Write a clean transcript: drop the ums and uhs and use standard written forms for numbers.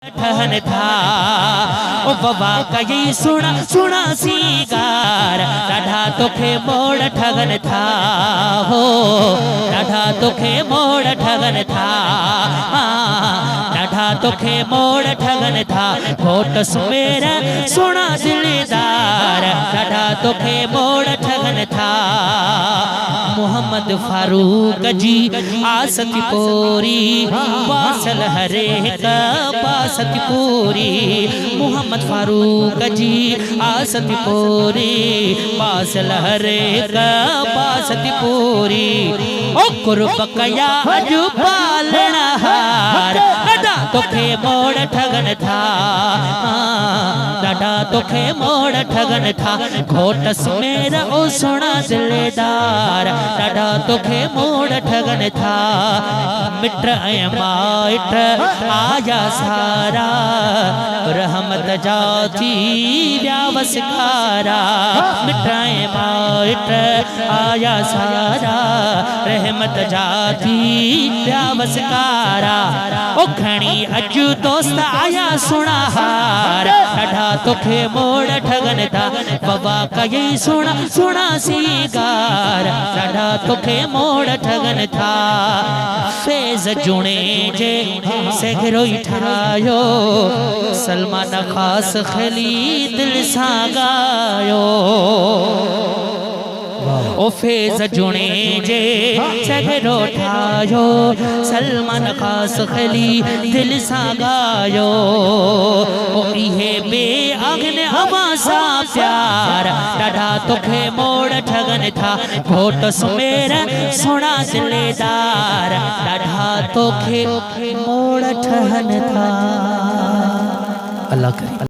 ठहन था ओ बाबा का यही सुना सुना सीगार डाढ़ा तोखे मोड़ ठगन था हो डाढ़ा तोखे मोड़ ठगन था डाढ़ा तोखे मोड़ ठगन था घोट सुमेर सुना दिलदार डाढ़ा तोखे मोड़ ठगन था मोहम्मद फारूक जी आसती पोरी वासल हरे का बासती पूरी मोहम्मद फारूक जी आसती पूरी बासल हरे का बासती पूरी ओ कुर्ब कया अजू पालना हार डाढ़ा तोखे मोड़ ठगन था डाढ़ा तोखे मोड़ ठगन था घोट सुमेर ओ सोना दिलदार डाढ़ा तोखे मोड़ ठगन था मिट माइट आया सारा रहमत जाती व्यावसकारा मिट माइट आया सारा रहमत जाती व्यावसकारा ओ खणी अजू दोस्त आया सुना हार डाढ़ा तोखे मोड़ ठगन था बाबा का यही सुना सुना सीगार डाढ़ा तोखे मोड़ ठगन था फेज जुणे जे सेगरो ठायो सलमान खास खली दिल सा गायो ओ फेज जुणे जे सेगरो ठायो सलमान खास खली दिल सा गायो ओ इहे बे अग्न अमासा प्यार डाढ़ा तोखे मोड़ ठगन था घोट सुमेर सोना दिलदार डाढ़ा तोखे मोड़ ठगन था। अल्लाह करे।